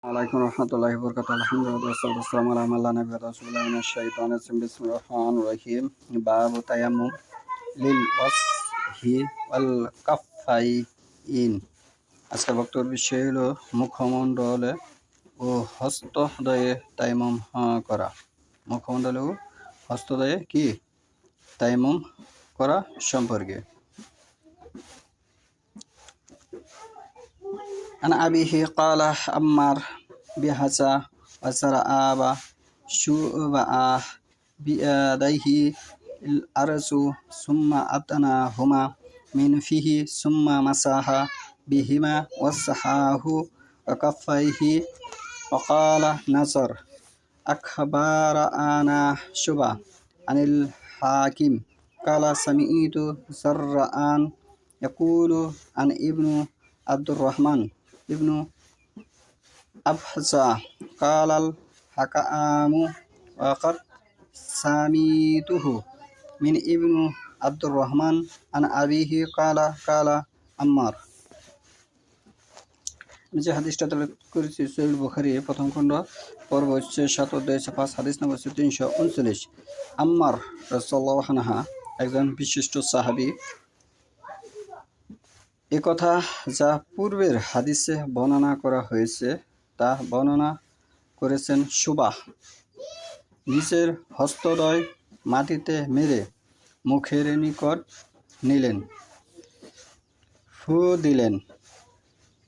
আলাইকুম রহমতুল্লাহি ওয়া বারাকাতুহু। আলহামদুলিল্লাহ ওয়াসসালাতু ওয়াসসালামু আলা মান লা নাবিয়্যা বা'দাহু। আউযু বিল্লাহি মিনাশ শাইতানির রাজিম। বিসমিল্লাহির রহমানির রহিম। বাবু তায়াম্মুম লিল ওয়াজহি ওয়াল কাফাইন। আজকের বক্তব্যের বিষয় হলো মুখমণ্ডলে ও হস্তদ্বয়ে তায়াম্মুম করা। মুখমণ্ডলে ও হস্তদ্বয়ে কি তায়াম্মুম করা সম্পর্কে। عن أبيه قال أمر بهذا وزرع شوبعه بيديه الأرز ثم أدناهما من فيه ثم مسح بهما وسحاه وكفيه وقال نصر أخبرنا شعبة عن الحاكم قال سمعت زرعان يقول عن ابن عبد الرحمن ابن أبحث قال الحكام وقد سمعته من ابن عبد الرحمن عن أبيه قال عمار। যে হাদিসটা তেলাওয়াত করেছি সহিহ বুখারী প্রথম খণ্ড পর্ব হচ্ছে ৭/৫ হাদিস নম্বর ৩39। আম্মার রাদিয়াল্লাহু আনহু একজন বিশিষ্ট সাহাবী। একথা যা পূর্বের হাদিসে বর্ণনা করা হয়েছে তা বর্ণনা করেছেন শুবাহ। নিজের হস্তদ্বয় মাটিতে মেরে মুখের নিকট নিলেন, ফু দিলেন,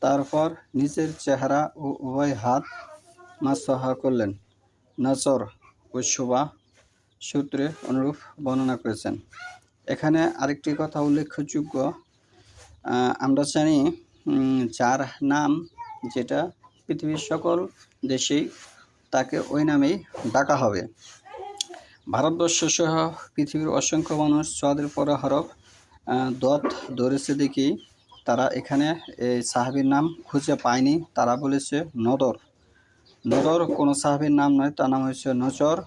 তারপর নিজের চেহারা ও উভয় হাত মাসহা করলেন। নজর ও শুবাহ সূত্রে অনুরূপ বর্ণনা করেছেন। এখানে আরেকটি কথা উল্লেখযোগ্য, আমরা জানি যার নাম যেটা পৃথিবীর সকল দেশেই তাকে ওই নামেই ডাকা হবে। ভারতবর্ষ সহ পৃথিবীর অসংখ্য মানুষ চোয়াদের পরে হরফ দত ধরেছে দেখেই তারা এখানে এই সাহাবীর নাম খুঁজে পায়নি। তারা বলেছে নদর। নদর কোনো সাহাবীর নাম নয়, তার নাম হচ্ছে নজর।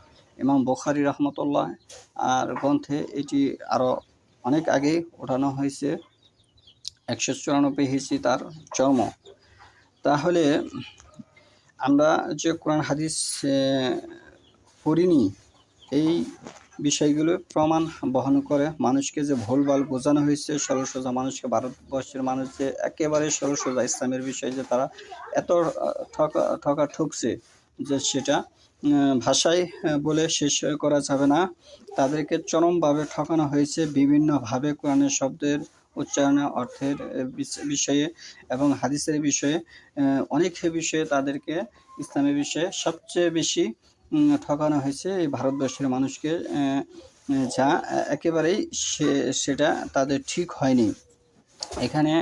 ইমাম বুখারী রহমতুল্লাহ আর গ্রন্থে এটি আরও অনেক আগেই ওঠানো হয়েছে। ১৯৪ হিজরি তার জন্ম। তাহলে আমরা যে কোরআন হাদিস পড়িনি, এই বিষয়গুলো প্রমাণ বহন করে মানুষকে যে ভুলভাল বোঝানো হয়েছে, সরলসোজা মানুষকে, ভারতবর্ষের মানুষ যে একেবারে সরলসোজা ইসলামের বিষয়ে যে তারা এত ঠকছে যে সেটা ভাষায় বলে শেষ করা যাবে না। তাদেরকে চরমভাবে ঠকানো হয়েছে বিভিন্নভাবে কোরআনের শব্দের উচ্চারণে, অর্থের বিষয়ে এবং হাদিসের বিষয়ে, অনেক বিষয়ে তাদেরকে ইসলামের বিষয়ে সবচেয়ে বেশি ঠকানো হয়েছে এই ভারতবর্ষের মানুষকে, যা একেবারেই সেটা তাদের ঠিক হয়নি। এখানে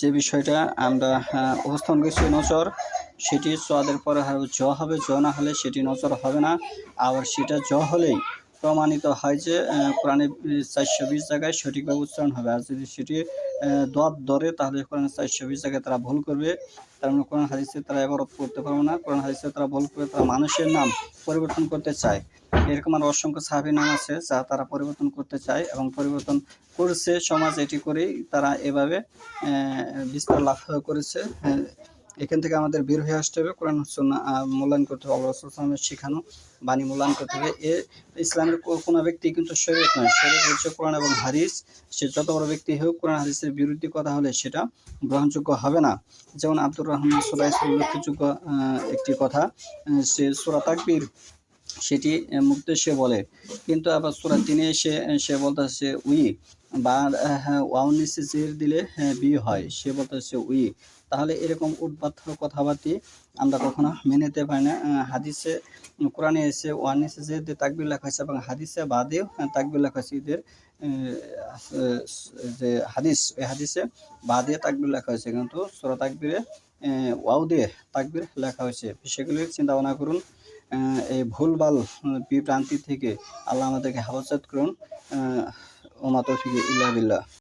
যে বিষয়টা আমরা উপস্থাপন করছি নজর, সেটি সোয়াদের পরে জ হবে, জ না হলে সেটি নজর হবে না। আবার সেটা জ হলেই প্রমাণিত হয় যে কোরআনে ৪২০ জায়গায় সঠিকভাবে উচ্চারণ হবে। আর যদি সেটি দোয়াত ধরে তাহলে কোরআনে ৪২০ জায়গায় তারা ভুল করবে। তার মানে কোরআন হাদিসে তারা ইবারত করতে পারবে না। কোরআন হাদিসে তারা ভুল করে তারা মানুষের নাম পরিবর্তন করতে চায়। এরকম আর অসংখ্য সাহাবীর নাম আছে যা তারা পরিবর্তন করতে চায় এবং পরিবর্তন করছে। সমাজ এটি করেই তারা এভাবে বিস্তার লাভ করেছে। এখান থেকে আমাদের বের হয়ে আসতে হবে, কোরআন সুন্নাহ মূল্যায়ন করতে হবে, আল্লাহ রাসূল সাল্লাল্লাহু আলাইহি ওয়াসাল্লামের শেখানো বাণী মূল্যায়ন করতে হবে। ইসলামের কোনো ব্যক্তি কিন্তু শরীয়ত নয়, শরীয়ত হচ্ছে কোরআন এবং হাদিস। সে যত বড় ব্যক্তি হোক, কোরআন হাদিসের বিরুদ্ধে কথা হলে সেটা গ্রহণযোগ্য হবে না। যেমন আব্দুর রহমান সুদাইসির উল্লেখযোগ্য একটি কথা, সে সূরা তাকবীর সেটি মুখে সে বলে, কিন্তু আবার সূরা ৩ সে বলতেছে উই, বা ওয়াও নিচে জের দিলে বি হয়, সে বলতেছে উই। তাহলে এরকম উদ্ভট কথাবার্তা আমরা কখনো মেনে নিতে পারি না। হাদিসে কোরআনে এসে ওয়ান নিচে জের দিয়ে তাকবীর লেখা হয়েছে এবং হাদিসে বাদেও তাকবীর লেখা হয়েছে। এদের যে হাদিস, ওই হাদিসে বাদে তাকবীর লেখা হয়েছে, কিন্তু সূরা তাকবীরে ওয়াও দিয়ে তাকবীর লেখা হয়েছে। বিষয়গুলি চিন্তা ভাবনা করুন। এই ভুলভাল বিভ্রান্তি থেকে আল্লাহ আমাদেরকে হেফাজত করুন। ওমা তৌফিক ইল্লা বিল্লাহ।